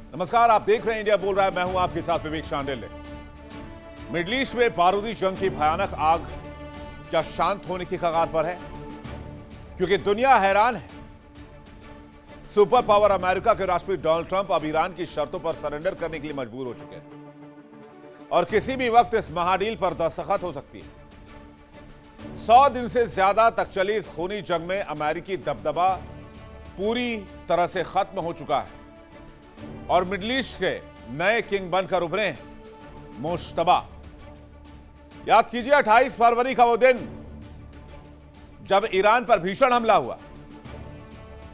नमस्कार, आप देख रहे हैं इंडिया बोल रहा है। मैं हूं आपके साथ विवेक शांडिल्य। मिडिल ईस्ट में बारूदी जंग की भयानक आग क्या शांत होने की कगार पर है? क्योंकि दुनिया हैरान है। सुपर पावर अमेरिका के राष्ट्रपति डोनाल्ड ट्रंप अब ईरान की शर्तों पर सरेंडर करने के लिए मजबूर हो चुके हैं और किसी भी वक्त इस महाडील पर दस्तखत हो सकती है। 100 दिन से ज्यादा तक चली इस खूनी जंग में अमेरिकी दबदबा पूरी तरह से खत्म हो चुका है और मिडिल ईस्ट के नए किंग बनकर उभरे हैं मुश्तबा। याद कीजिए 28 फरवरी का वो दिन जब ईरान पर भीषण हमला हुआ,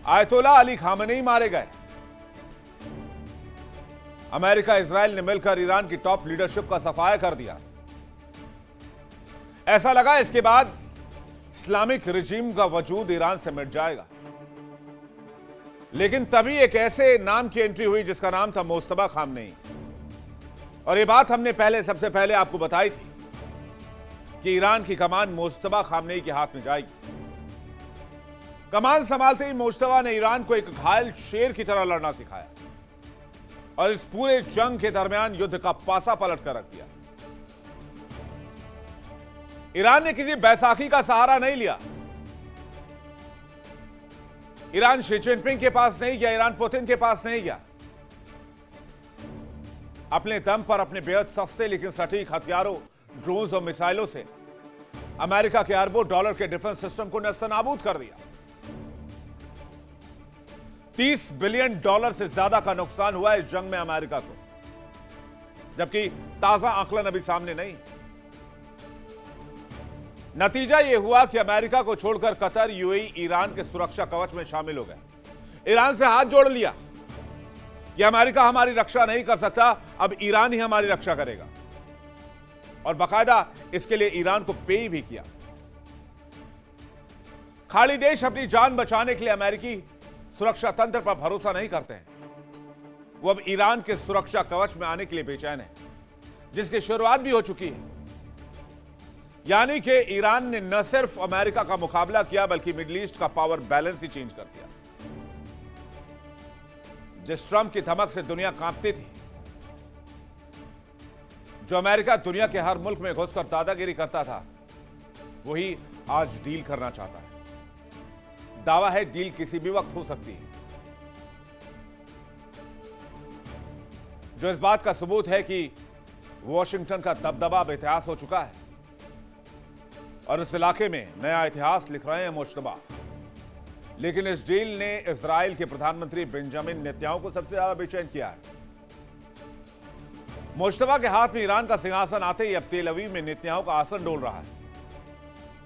आयतोल्ला अली खामेनी मारे गए। अमेरिका इजराइल ने मिलकर ईरान की टॉप लीडरशिप का सफाया कर दिया। ऐसा लगा इसके बाद इस्लामिक रिजीम का वजूद ईरान से मिट जाएगा, लेकिन तभी एक ऐसे नाम की एंट्री हुई जिसका नाम था मुश्तबा खामेनी। और यह बात हमने सबसे पहले आपको बताई थी कि ईरान की कमान मुश्तबा खामेनी के हाथ में जाएगी। कमान संभालते ही मुश्तबा ने ईरान को एक घायल शेर की तरह लड़ना सिखाया और इस पूरे जंग के दरमियान युद्ध का पासा पलट कर रख दिया। ईरान ने किसी बैसाखी का सहारा नहीं लिया। ईरान शी जिनपिंग के पास नहीं गया, ईरान पुतिन के पास नहीं गया। अपने दम पर अपने बेहद सस्ते लेकिन सटीक हथियारों, ड्रोन्स और मिसाइलों से अमेरिका के अरबों डॉलर के डिफेंस सिस्टम को नस्तनाबूद कर दिया। $30 बिलियन से ज्यादा का नुकसान हुआ इस जंग में अमेरिका को, जबकि ताजा आंकलन अभी सामने नहीं। नतीजा यह हुआ कि अमेरिका को छोड़कर कतर, यूएई ईरान के सुरक्षा कवच में शामिल हो गए। ईरान से हाथ जोड़ लिया कि अमेरिका हमारी रक्षा नहीं कर सकता, अब ईरान ही हमारी रक्षा करेगा। और बाकायदा इसके लिए ईरान को पे भी किया। खाड़ी देश अपनी जान बचाने के लिए अमेरिकी सुरक्षा तंत्र पर भरोसा नहीं करते हैं। वो अब ईरान के सुरक्षा कवच में आने के लिए बेचैन है, जिसकी शुरुआत भी हो चुकी है। यानी कि ईरान ने न सिर्फ अमेरिका का मुकाबला किया बल्कि मिडिल ईस्ट का पावर बैलेंस ही चेंज कर दिया। जिस ट्रंप की धमक से दुनिया कांपती थी, जो अमेरिका दुनिया के हर मुल्क में घुसकर दादागिरी करता था, वही आज डील करना चाहता है। दावा है डील किसी भी वक्त हो सकती है, जो इस बात का सबूत है कि वॉशिंगटन का दबदबा अब इतिहास हो चुका है और इस इलाके में नया इतिहास लिख रहे हैं मुश्तबा। लेकिन इस डील ने इजराइल के प्रधानमंत्री बेंजामिन नेतन्याहू को सबसे ज्यादा बेचैन किया है। मुश्तबा के हाथ में ईरान का सिंहासन आते ही अब तेल अवीव में नेतन्याहू का आसन डोल रहा है।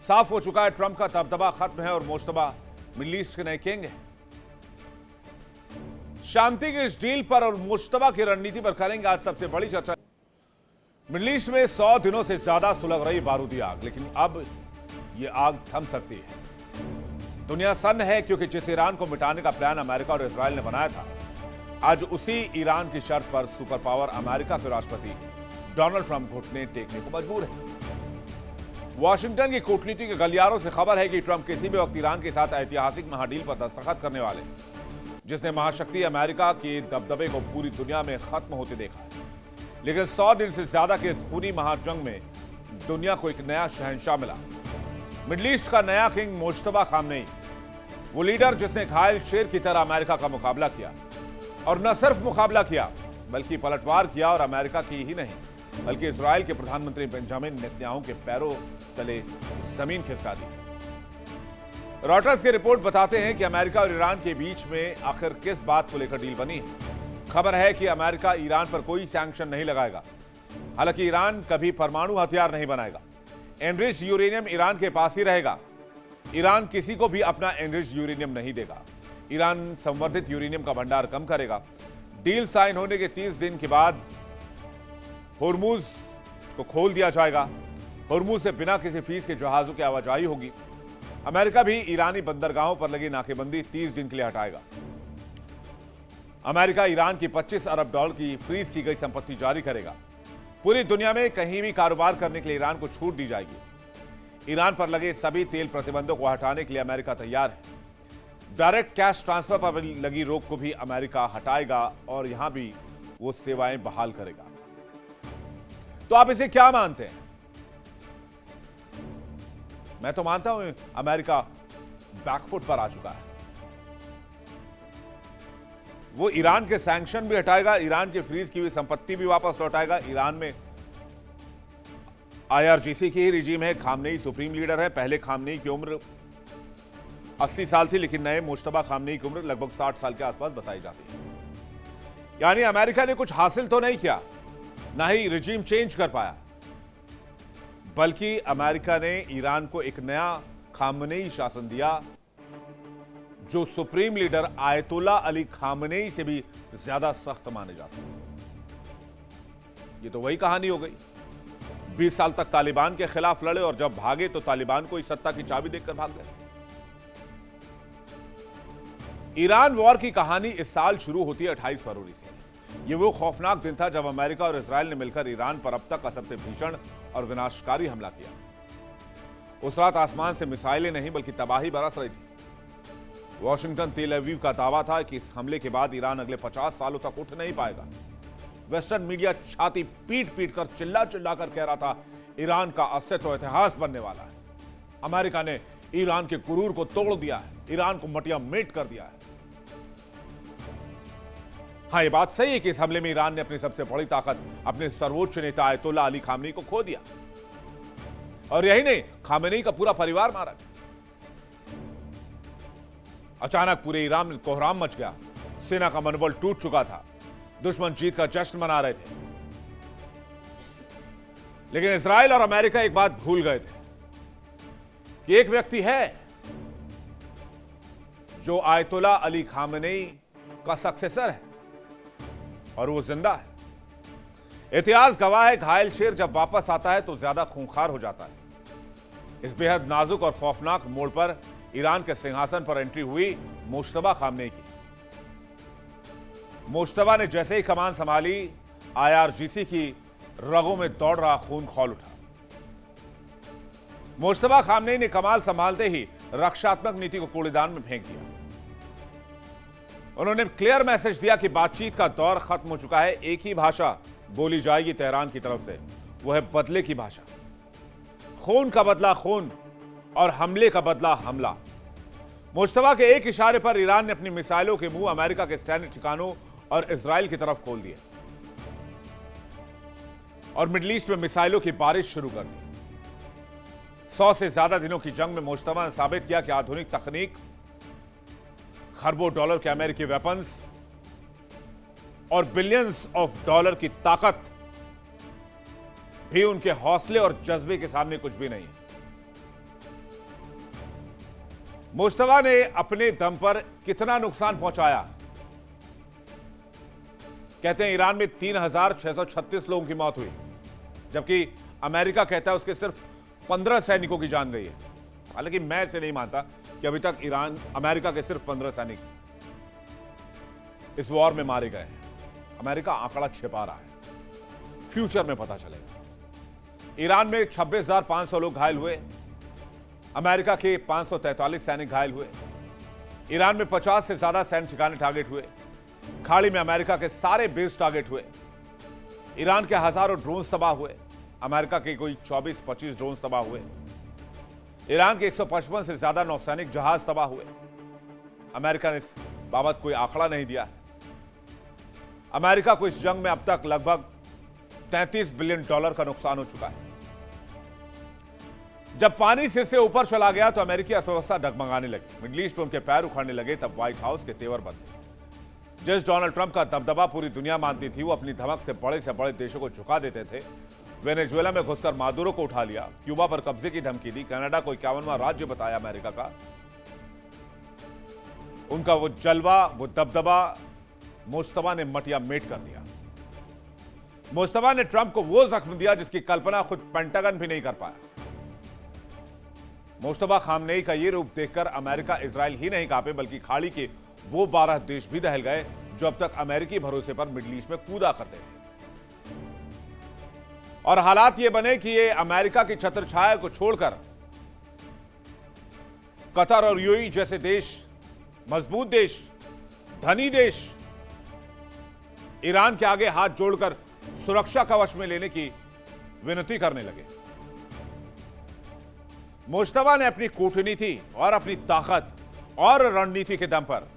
साफ हो चुका है ट्रंप का दबदबा खत्म है और मुश्तबा मिडिल ईस्ट के नए किंग है। शांति की इस डील पर और मुश्तबा की रणनीति पर करेंगे आज सबसे बड़ी चर्चा। मिडिल ईस्ट में 100 दिनों से ज्यादा सुलग रही बारूदी आग, लेकिन अब यह आग थम सकती है। दुनिया सन्न है क्योंकि जिस ईरान को मिटाने का प्लान अमेरिका और इजराइल ने बनाया था, आज उसी ईरान की शर्त पर सुपर पावर अमेरिका के राष्ट्रपति डोनाल्ड ट्रंप घुटने टेकने को मजबूर है। वॉशिंगटन की कूटनीति के गलियारों से खबर है कि ट्रंप किसी भी वक्त ईरान के साथ ऐतिहासिक महाडील पर दस्तखत करने वाले, जिसने महाशक्ति अमेरिका के दबदबे को पूरी दुनिया में खत्म होते देखा है। लेकिन 100 दिन से ज्यादा के इस खूनी महाजंग में दुनिया को एक नया शहंशाह मिला। मिडिल ईस्ट का नया किंग मुश्तबा खामेनी, वो लीडर जिसने घायल शेर की तरह अमेरिका का मुकाबला किया और न सिर्फ मुकाबला किया बल्कि पलटवार किया और अमेरिका की ही नहीं बल्कि इजराइल के प्रधानमंत्री बेंजामिन नेतन्याहू के पैरों तले जमीन खिसका दी। रॉयटर्स की रिपोर्ट बताते हैं कि अमेरिका और ईरान के बीच में आखिर किस बात को लेकर डील बनी है। खबर है कि अमेरिका ईरान पर कोई सैंक्शन नहीं लगाएगा। हालांकि ईरान कभी परमाणु हथियार नहीं बनाएगा। एनरिच्ड यूरेनियम ईरान के पास ही रहेगा। ईरान किसी को भी अपना एनरिच्ड यूरेनियम नहीं देगा। ईरान संवर्धित यूरेनियम का भंडार कम करेगा। डील साइन होने के 30 दिन के बाद होर्मुज को खोल दिया जाएगा। होर्मुज से बिना किसी फीस के जहाजों की आवाजाही होगी। अमेरिका भी ईरानी बंदरगाहों पर लगी नाकेबंदी 30 दिन के लिए हटाएगा। अमेरिका ईरान की $25 अरब की फ्रीज की गई संपत्ति जारी करेगा। पूरी दुनिया में कहीं भी कारोबार करने के लिए ईरान को छूट दी जाएगी। ईरान पर लगे सभी तेल प्रतिबंधों को हटाने के लिए अमेरिका तैयार है। डायरेक्ट कैश ट्रांसफर पर लगी रोक को भी अमेरिका हटाएगा और यहां भी वो सेवाएं बहाल करेगा। तो आप इसे क्या मानते हैं? मैं तो मानता हूं अमेरिका बैकफुट पर आ चुका है। वो ईरान के सैंक्शन भी हटाएगा, ईरान की फ्रीज की हुई संपत्ति भी वापस लौटाएगा। ईरान में IRGC की ही रिजीम है, खामनेई सुप्रीम लीडर है। पहले खामनेई की उम्र 80 साल थी, लेकिन नए मुश्तबा खामनेई की उम्र लगभग 60 साल के आसपास बताई जाती है। यानी अमेरिका ने कुछ हासिल तो नहीं किया, ना ही रिजीम चेंज कर पाया, बल्कि अमेरिका ने ईरान को एक नया खामनेई शासन दिया, जो supreme leader ayatollah Ali Khamenei से भी ज्यादा सख्त माने जाते हैं। ये तो वही कहानी हो गई। 20 साल तक तालिबान के खिलाफ लड़े और जब भागे तो तालिबान को इस सत्ता की चाबी देकर भाग गए। ईरान वॉर की कहानी इस साल शुरू होती है 28 फरवरी से। यह वो खौफनाक दिन था जब अमेरिका और इजराइल ने मिलकर ईरान पर अब तक का सबसे भीषण और विनाशकारी हमला किया। उस रात आसमान से मिसाइलें नहीं बल्कि तबाही बरस रही थी। वॉशिंगटन तेल अवीव का दावा था कि इस हमले के बाद ईरान अगले 50 सालों तक उठ नहीं पाएगा। वेस्टर्न मीडिया छाती पीट पीट कर चिल्ला चिल्ला कर कह रहा था ईरान का अस्तित्व इतिहास बनने वाला है। अमेरिका ने ईरान के गुरूर को तोड़ दिया है, ईरान को मटिया मेट कर दिया है। हाँ, यह बात सही है कि इस हमले में ईरान ने अपनी सबसे बड़ी ताकत, अपने सर्वोच्च नेता आयतुल्ला अली खामनेई को खो दिया। और यही नहीं, खामनेई का पूरा परिवार मारा गया। अचानक पूरे ईरान में कोहराम मच गया। सेना का मनोबल टूट चुका था, दुश्मन जीत का जश्न मना रहे थे। लेकिन इजराइल और अमेरिका एक बात भूल गए थे कि एक व्यक्ति है जो आयतुल्ला अली खामनेई का सक्सेसर है और वो जिंदा है। इतिहास गवाह है, घायल शेर जब वापस आता है तो ज्यादा खूंखार हो जाता है। इस बेहद नाजुक और खौफनाक मोड़ पर ईरान के सिंहासन पर एंट्री हुई मुश्तबा खामनेई की। मुश्तबा ने जैसे ही कमान संभाली, IRGC की रगों में दौड़ रहा खून खौल उठा। मुश्तबा खामनेई ने कमान संभालते ही रक्षात्मक नीति को कूड़ेदान में फेंक दिया। उन्होंने क्लियर मैसेज दिया कि बातचीत का दौर खत्म हो चुका है। एक ही भाषा बोली जाएगी तेहरान की तरफ से, वो है बदले की भाषा। खून का बदला खून और हमले का बदला हमला। मुश्तबा के एक इशारे पर ईरान ने अपनी मिसाइलों के मुंह अमेरिका के सैन्य ठिकानों और इजराइल की तरफ खोल दिए और मिडिल ईस्ट में मिसाइलों की बारिश शुरू कर दी। 100 से ज्यादा दिनों की जंग में मुश्तबा ने साबित किया कि आधुनिक तकनीक, खरबों डॉलर के अमेरिकी वेपन्स और बिलियंस ऑफ डॉलर की ताकत भी उनके हौसले और जज्बे के सामने कुछ भी नहीं। मुश्तबा ने अपने दम पर कितना नुकसान पहुंचाया? कहते हैं ईरान में 3636 लोगों की मौत हुई, जबकि अमेरिका कहता है उसके सिर्फ 15 सैनिकों की जान गई है। हालांकि मैं इसे नहीं मानता कि अभी तक अमेरिका के सिर्फ 15 सैनिक इस वॉर में मारे गए हैं। अमेरिका आंकड़ा छिपा रहा है, फ्यूचर में पता चलेगा। ईरान में 26,500 लोग घायल हुए, अमेरिका के 543 सैनिक घायल हुए। ईरान में 50 से ज्यादा सैन्य ठिकाने टारगेट हुए। खाड़ी में अमेरिका के सारे बेस टारगेट हुए। ईरान के हजारों ड्रोन तबाह हुए, अमेरिका के कोई 24-25 ड्रोन तबाह हुए। ईरान के 155 से ज्यादा नौसैनिक जहाज तबाह हुए। अमेरिका ने इस बाबत कोई आंकड़ा नहीं दिया। अमेरिका को इस जंग में अब तक लगभग $33 बिलियन का नुकसान हो चुका है। जब पानी सिर से ऊपर चला गया तो अमेरिकी अर्थव्यवस्था डगमगाने लगी, मिडिल ईस्ट में उनके पैर उखड़ने लगे। तब व्हाइट हाउस के तेवर बदले। जिस डोनाल्ड ट्रंप का दबदबा पूरी दुनिया मानती थी, वो अपनी धमक से बड़े देशों को झुका देते थे। वेनेजुएला में घुसकर मादुरो को उठा लिया, क्यूबा पर कब्जे की धमकी दी, कनाडा को 51वां राज्य बताया अमेरिका का। उनका वो जलवा, वो दबदबा मुश्तबा ने मटिया मेट कर दिया। मुश्तबा ने ट्रंप को वो जख्म दिया जिसकी कल्पना खुद पेंटागन भी नहीं कर पाया। मुश्तबा खामनेई का ये रूप देखकर अमेरिका, इजराइल ही नहीं कांपे, बल्कि खाड़ी के वो 12 देश भी दहल गए जो अब तक अमेरिकी भरोसे पर मिडिल ईस्ट में कूदा करते थे। और हालात ये बने कि ये अमेरिका की छत्रछाया को छोड़कर कतर और यूएई जैसे देश मजबूत देश, धनी देश ईरान के आगे हाथ जोड़कर सुरक्षा कवच में लेने की विनती करने लगे। मुश्तबा ने अपनी कूटनीति और अपनी ताकत और रणनीति के दम पर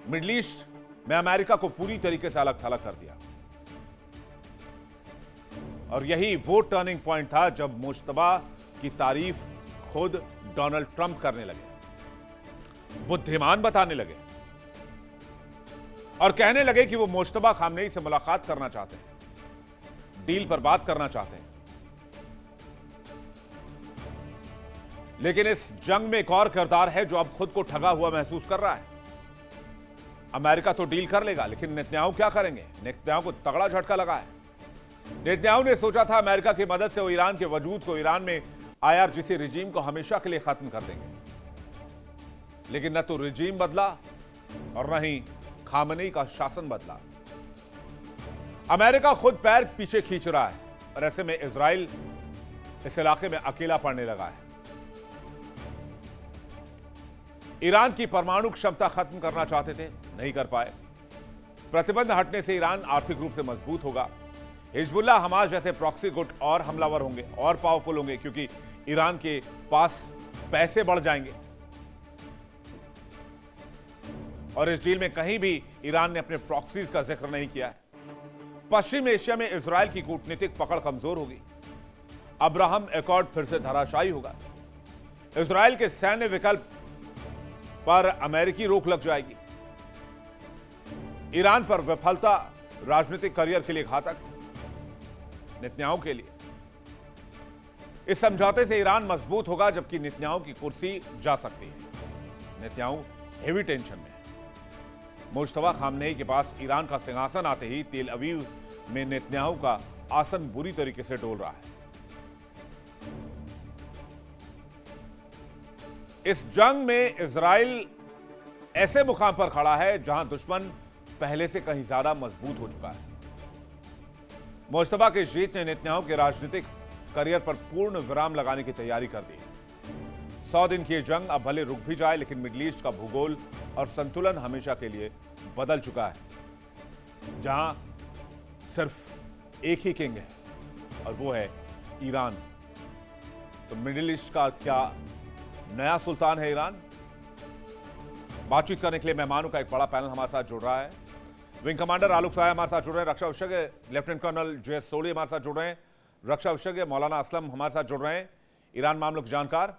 मिडिल ईस्ट में अमेरिका को पूरी तरीके से अलग थलग कर दिया। और यही वो टर्निंग पॉइंट था जब मुश्तबा की तारीफ खुद डोनाल्ड ट्रंप करने लगे, बुद्धिमान बताने लगे और कहने लगे कि वो मुश्तबा खामनेई से मुलाकात करना चाहते हैं, डील पर बात करना चाहते हैं। लेकिन इस जंग में एक और किरदार है जो अब खुद को ठगा हुआ महसूस कर रहा है। अमेरिका तो डील कर लेगा, लेकिन नेतन्याहू क्या करेंगे? नेतन्याहू को तगड़ा झटका लगा है। नेतन्याहू ने सोचा था अमेरिका की मदद से वो ईरान के वजूद को, ईरान में IRGC रिजीम को हमेशा के लिए खत्म कर देंगे। लेकिन न तो रिजीम बदला और न ही खामनेई का शासन बदला। अमेरिका खुद पैर पीछे खींच रहा है और ऐसे में इजराइल इस इलाके में अकेला पड़ने लगा है। ईरान की परमाणु क्षमता खत्म करना चाहते थे, नहीं कर पाए। प्रतिबंध हटने से ईरान आर्थिक रूप से मजबूत होगा। हिजबुल्लाह, हमास जैसे प्रॉक्सी गुट और हमलावर होंगे और पावरफुल होंगे, क्योंकि ईरान के पास पैसे बढ़ जाएंगे। और इस डील में कहीं भी ईरान ने अपने प्रॉक्सीज का जिक्र नहीं किया है। पश्चिम एशिया में इजराइल की कूटनीतिक पकड़ कमजोर होगी। अब्राहम एकॉर्ड फिर से धराशायी होगा। इजराइल के सैन्य विकल्प पर अमेरिकी रोक लग जाएगी। ईरान पर विफलता राजनीतिक करियर के लिए घातक, नेतन्याहू के लिए। इस समझौते से ईरान मजबूत होगा, जबकि नेतन्याहू की कुर्सी जा सकती है। नेतन्याहू हेवी टेंशन में है। मुश्तबा खामनेई के पास ईरान का सिंहासन आते ही तेल अवीव में नेतन्याहू का आसन बुरी तरीके से डोल रहा है। इस जंग में इजराइल ऐसे मुकाम पर खड़ा है जहां दुश्मन पहले से कहीं ज्यादा मजबूत हो चुका है। मुश्तबा की जीत ने नेतन्याहू के राजनीतिक करियर पर पूर्ण विराम लगाने की तैयारी कर दी। 100 दिन की यह जंग अब भले रुक भी जाए, लेकिन मिडिल ईस्ट का भूगोल और संतुलन हमेशा के लिए बदल चुका है। जहां सिर्फ एक ही किंग है और वो है ईरान। तो मिडिल ईस्ट का क्या नया सुल्तान है ईरान? बातचीत करने के लिए मेहमानों का एक बड़ा पैनल हमारे साथ जुड़ रहा है। विंग कमांडर आलोक सहाय हमारे साथ जुड़ रहे हैं, रक्षा विशेषज्ञ लेफ्टिनेंट कर्नल JS सोढी हमारे साथ जुड़ रहे हैं, रक्षा विशेषज्ञ मौलाना असलम हमारे साथ जुड़ रहे हैं, ईरान मामलों के जानकार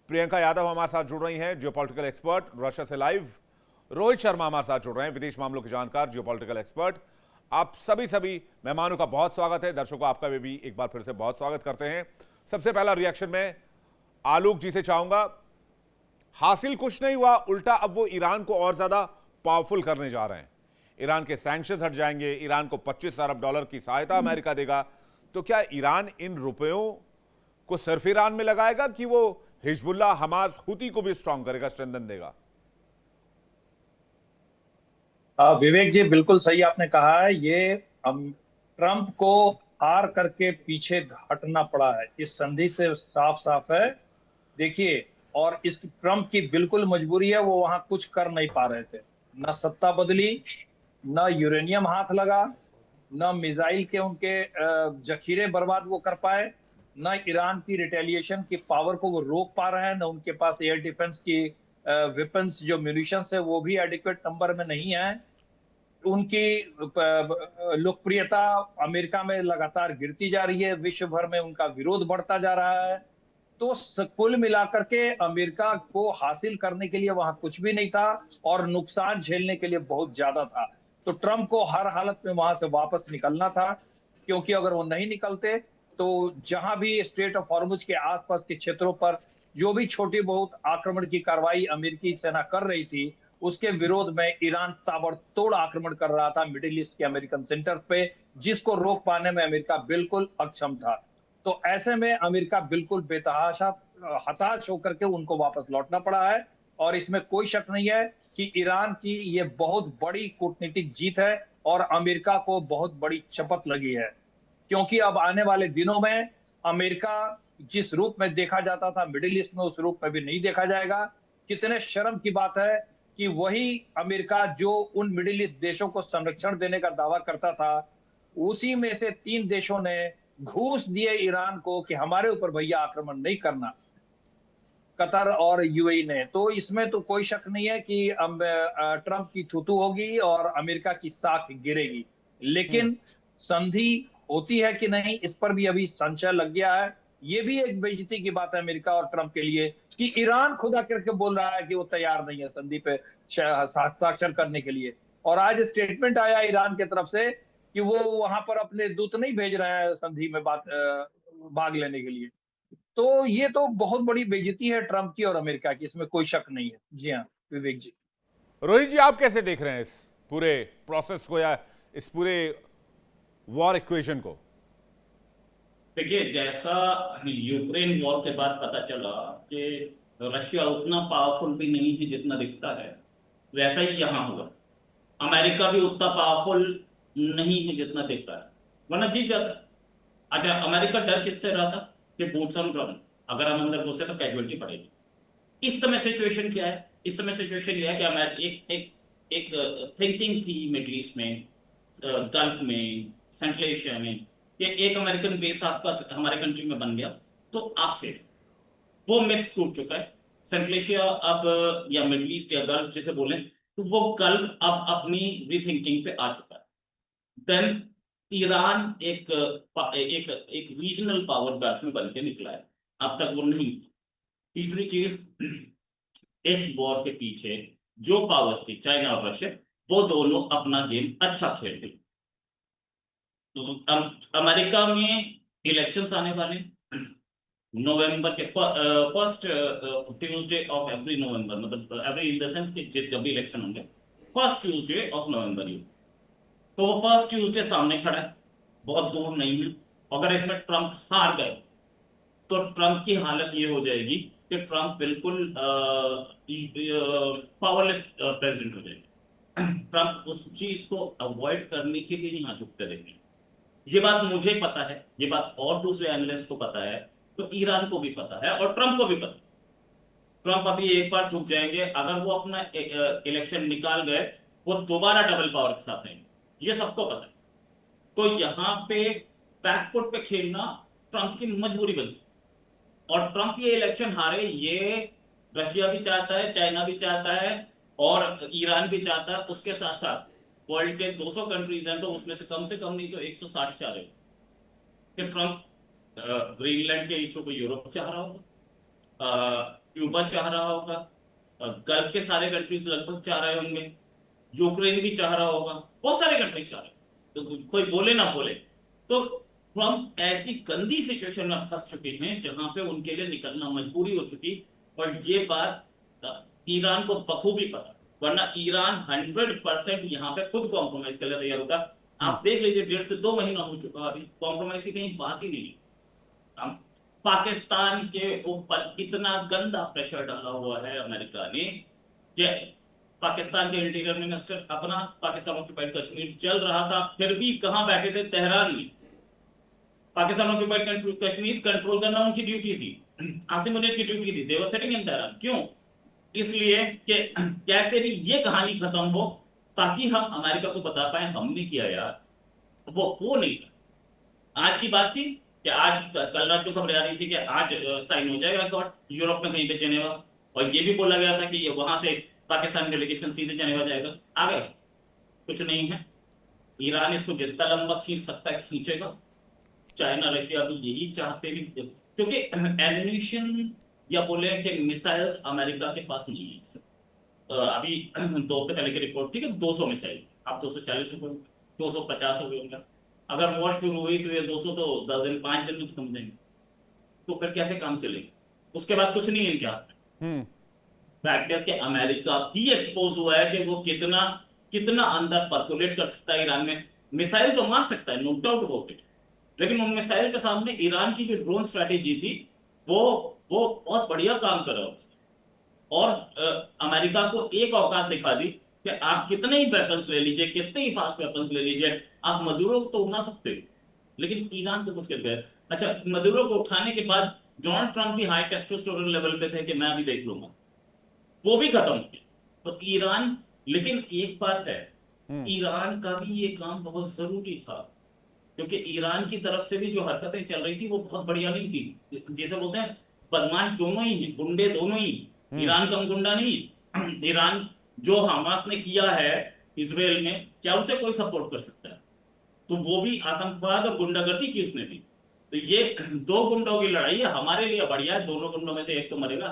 प्रियंका यादव हमारे साथ जुड़ रही हैं, जियोपॉलिटिकल एक्सपर्ट रशिया से लाइव, रोहित शर्मा हमारे साथ जुड़ रहे हैं, विदेश मामलों के जानकार, जियोपॉलिटिकल एक्सपर्ट। आप सभी मेहमानों का बहुत स्वागत है। दर्शकों, आपका भी एक बार फिर से बहुत स्वागत करते हैं। सबसे पहला रिएक्शन में आलोक जी से चाहूंगा। हासिल कुछ नहीं हुआ, उल्टा अब वो ईरान को और ज्यादा पावरफुल करने जा रहे हैं। ईरान के सैंक्शंस हट जाएंगे, ईरान को $25 अरब की सहायता अमेरिका देगा। तो क्या ईरान इन रुपयों को सिर्फ ईरान में लगाएगा कि वो हिजबुल्लाह, हमास, हुती को भी स्ट्रांग करेगा, स्ट्रेंथन देगा? विवेक जी, बिल्कुल सही आपने कहा है। ये ट्रंप को हार करके पीछे हटना पड़ा है, इस संधि से साफ साफ है। देखिए, और इस ट्रंप की बिल्कुल मजबूरी है, वो वहां कुछ कर नहीं पा रहे थे। न सत्ता बदली, न यूरेनियम हाथ लगा, न मिसाइल के उनके जखीरे बर्बाद वो कर पाए, न ईरान की रिटेलिएशन की पावर को वो रोक पा रहे हैं, न उनके पास एयर डिफेंस की वेपन्स जो म्यूनिशंस है वो भी एडिक्वेट नंबर में नहीं है। उनकी लोकप्रियता अमेरिका में लगातार गिरती जा रही है, विश्व भर में उनका विरोध बढ़ता जा रहा है। तो कुल मिलाकर के अमेरिका को हासिल करने के लिए वहां कुछ भी नहीं था और नुकसान झेलने के लिए बहुत ज्यादा था। तो ट्रंप को हर हालत में वहां से वापस निकलना था, क्योंकि अगर वो नहीं निकलते तो जहां भी स्ट्रेट ऑफ हॉर्मुज के आसपास के क्षेत्रों पर जो भी छोटी बहुत आक्रमण की कार्रवाई अमेरिकी सेना कर रही थी, उसके विरोध में ईरान ताबड़तोड़ आक्रमण कर रहा था मिडिल ईस्ट के अमेरिकन सेंटर पे, जिसको रोक पाने में अमेरिका बिल्कुल अक्षम था। तो ऐसे में अमेरिका बिल्कुल बेतहाशा हताश होकर के उनको वापस लौटना पड़ा है। और इसमें कोई शक नहीं है कि ईरान की ये बहुत बड़ी कूटनीतिक जीत है और अमेरिका को बहुत बड़ी चपत लगी है, क्योंकि अब आने वाले दिनों में अमेरिका जिस रूप में देखा जाता था मिडिल ईस्ट में, उस रूप में भी नहीं देखा जाएगा। कितने शर्म की बात है कि वही अमेरिका जो उन मिडिल ईस्ट देशों को संरक्षण देने का दावा करता था, उसी में से 3 देशों ने घूस दिए ईरान को कि हमारे ऊपर भैया आक्रमण नहीं करना, कतर और यूएई ने। तो इसमें तो कोई शक नहीं है कि अब ट्रंप की थूथू होगी और अमेरिका की साख गिरेगी। हम्म। लेकिन संधि होती है कि नहीं, इस पर भी अभी संशय लग गया है। ये भी एक बेइज्जती की बात है अमेरिका और ट्रंप के लिए कि ईरान खुद आकर के बोल रहा है कि वो तैयार नहीं है संधि पे हस्ताक्षर करने के लिए। और आज स्टेटमेंट आया ईरान की तरफ से कि वो वहां पर अपने दूत नहीं भेज रहे हैं संधि में भाग लेने के लिए। तो ये तो बहुत बड़ी बेइज्जती है ट्रंप की और अमेरिका की, इसमें कोई शक नहीं है। जी हाँ विवेक जी। रोहित जी, आप कैसे देख रहे हैं इस पूरे प्रोसेस को या इस पूरे वॉर इक्वेशन को? देखिए, जैसा यूक्रेन वॉर के बाद पता चला कि रशिया उतना पावरफुल भी नहीं है जितना दिखता है, वैसा ही यहाँ हुआ। अमेरिका भी उतना पावरफुल नहीं है जितना दिख रहा है, वरना जीत जाता। अच्छा, अमेरिका डर किससे रहा था कि बूट्स ऑन ग्राउंड, अगर हम अंदर घुसे तो कैजुअलिटी बढ़ेगी। इस समय सिचुएशन क्या है? इस समय सिचुएशन ये है कि एक एक एक थिंकिंग थी मिडल ईस्ट में, गल्फ में, सेंट्रल एशिया में, कि एक अमेरिकन बेस आपका हमारे कंट्री में बन गया तो आप सेफ। वो मिथ टूट चुका है। सेंट्रल एशिया अब, या मिडल ईस्ट या गल्फ जिसे बोलें, तो वो गल्फ अब अपनी रीथिंकिंग पे आ चुका है। देन ईरान एक एक रीजनल पावर गल्फ में बन के निकला है, अब तक वो नहीं। तीसरी चीज, इस वॉर के पीछे जो पावर्स थी, चाइना और रशिया, वो दोनों अपना गेम अच्छा खेल गए। तो अमेरिका में इलेक्शंस आने वाले नवंबर के फर्स्ट ट्यूसडे ऑफ एवरी नवंबर, मतलब एवरी इन द सेंस कि जब भी इलेक्शन होंगे फर्स्ट ट्यूसडे ऑफ नवंबर ही। तो वो फर्स्ट ट्यूसडे सामने खड़ा है, बहुत दूर नहीं है। अगर इसमें ट्रंप हार गए तो ट्रंप की हालत ये हो जाएगी कि ट्रंप बिल्कुल पावरलेस प्रेसिडेंट हो जाएंगे। ट्रंप उस चीज को अवॉइड करने के लिए यहाँ झुकते देखेंगे। ये बात मुझे पता है, ये बात और दूसरे एनालिस्ट को पता है, तो ईरान को भी पता है और ट्रंप को भी पता है। ट्रंप अभी एक बार झुक जाएंगे, अगर वो अपना इलेक्शन निकाल गए, वो दोबारा डबल पावर के साथ रहेंगे, ये सबको पता है। तो यहाँ पे बैकफुट पे खेलना ट्रंप की मजबूरी बन चुकी। और ट्रंप ये इलेक्शन हारे, ये रशिया भी चाहता है, चाइना भी चाहता है और ईरान भी चाहता है। उसके साथ साथ वर्ल्ड के 200 कंट्रीज हैं, तो उसमें से कम नहीं तो 160 चाह रहे कि ट्रंप ग्रीनलैंड के इशू को यूरोप चाह रहा होगा, क्यूबा चाह रहा होगा, गल्फ के सारे कंट्रीज लगभग चाह रहे होंगे, यूक्रेन भी चाह रहा होगा, बहुत सारे कंट्रीज चाह रहे हैं। तो कोई बोले ना बोले, तो ट्रंप ऐसी गंदी सिचुएशन में फंस चुके हैं जहां पे उनके लिए निकलना मजबूरी हो चुकी। और ये बात ईरान को बखूबी पता, वरना ईरान 100% यहाँ पे खुद कॉम्प्रोमाइज कर तैयार होगा। आप देख लीजिए, 1.5 से 2 महीना हो चुका, अभी कॉम्प्रोमाइज की कहीं बात ही नहीं। पाकिस्तान के ऊपर इतना गंदा प्रेशर डाला हुआ है अमेरिका ने कि पाकिस्तान के इंटीरियर मिनिस्टर अपना पाकिस्तान ऑक्यूपाइड कश्मीर चल रहा था, फिर भी कहां बैठे थे? तेहरान में। पाकिस्तान ऑक्यूपाइड कश्मीर कंट्रोल करना उनकी ड्यूटी थी, आसिम मुनीर की ड्यूटी थी। दे वर सिटिंग इन तेहरान। क्यों? इसलिए कि कैसे भी ये कहानी खत्म हो, ताकि हम अमेरिका को बता पाए हमने किया यार। वो नहीं था। आज की बात थी कि आज, कल रात जो खबर आ रही थी कि आज साइन हो जाएगा अकॉर्ड यूरोप में कहीं पे जेनेवा, और ये भी बोला गया था कि वहां से पाकिस्तान डेलीगेशन सीधे जेनेवा जाएगा। आ गए? कुछ नहीं है। ईरान इसको जितना लंबा खींच सकता है खींचेगा। चाइना रशिया भी यही चाहते हैं, क्योंकि एम्यूनिशन या बोले कि मिसाइल्स अमेरिका के पास नहीं है। अभी 2 हफ्ते पहले की रिपोर्ट थी कि 200 मिसाइल, अब 240 हो गए, 250 हो गए होंगे। अगर वॉर शुरू हुई तो ये 200 तो 10 दिन 5 दिन में खत्म जाएंगे। तो फिर कैसे काम चलेगा? उसके बाद कुछ नहीं है इनके हाथ में। फैक्ट है कि अमेरिका भी एक्सपोज हुआ है कि वो कितना कितना अंदर परकुलेट कर सकता है ईरान में। मिसाइल तो मार सकता है, नो डाउट अबाउट इट, लेकिन उन मिसाइल के सामने ईरान की जो ड्रोन स्ट्रेटेजी थी वो बहुत बढ़िया काम कर रहा है। और अमेरिका को एक औकात दिखा दी कि आप कितने ही वेपन्स ले लीजिए, कितने ही फास्ट वेपन्स ले लीजिए, आप मदुरो को तो उठा सकते हो, लेकिन ईरान को कुछ कर गए। अच्छा, मदुरो को उठाने के बाद डोनाल्ड ट्रंप भी हाई टेस्टोस्टेरोन लेवल पे थे कि मैं अभी देख लूंगा। वो भी खत्म हो गया। तो ईरान, लेकिन एक बात है, ईरान का भी ये काम बहुत जरूरी था, क्योंकि ईरान की तरफ से भी जो हरकतें चल रही थी वो बहुत बढ़िया नहीं थी। जैसे बोलते हैं बदमाश दोनों ही हैं, गुंडे दोनों ही। ईरान कम गुंडा नहीं है। ईरान जो हमास ने किया है इजराइल में, क्या उसे कोई सपोर्ट कर सकता है? तो वो भी आतंकवाद और गुंडागर्दी की उसने भी। तो ये दो गुंडों की लड़ाई है, हमारे लिए बढ़िया है, दोनों गुंडों में से एक तो मरेगा।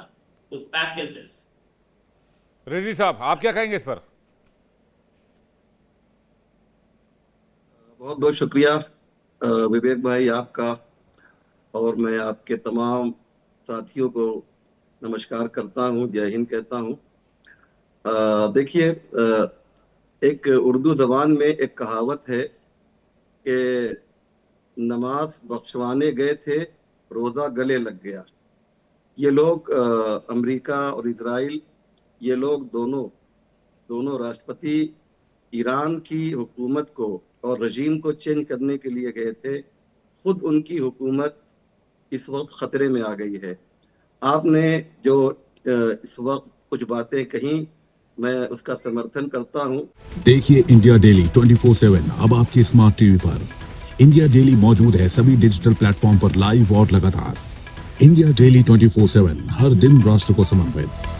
तो फैक्ट इज दिस। रिजवी साहब, आप क्या कहेंगे इस पर? बहुत बहुत शुक्रिया विवेक भाई आपका, और मैं आपके तमाम साथियों को नमस्कार करता हूँ, जय हिंद कहता हूँ। देखिए, एक उर्दू ज़बान में एक कहावत है कि नमाज बख्शवाने गए थे, रोज़ा गले लग गया। ये लोग अमेरिका और इजराइल, ये लोग दोनों राष्ट्रपति ईरान की हुकूमत को और रजीम को चेंज करने के लिए गए थे। खुद उनकी हुकूमत इस वक्त खतरे में आ गई है। आपने जो इस वक्त कुछ बातें कही, मैं उसका समर्थन करता हूं। देखिए इंडिया डेली 24/7 अब आपकी स्मार्ट टीवी पर। इंडिया डेली मौजूद है सभी डिजिटल प्लेटफॉर्म पर लाइव और लगातार। इंडिया डेली 24/7 हर दिन राष्ट्र को समर्पित।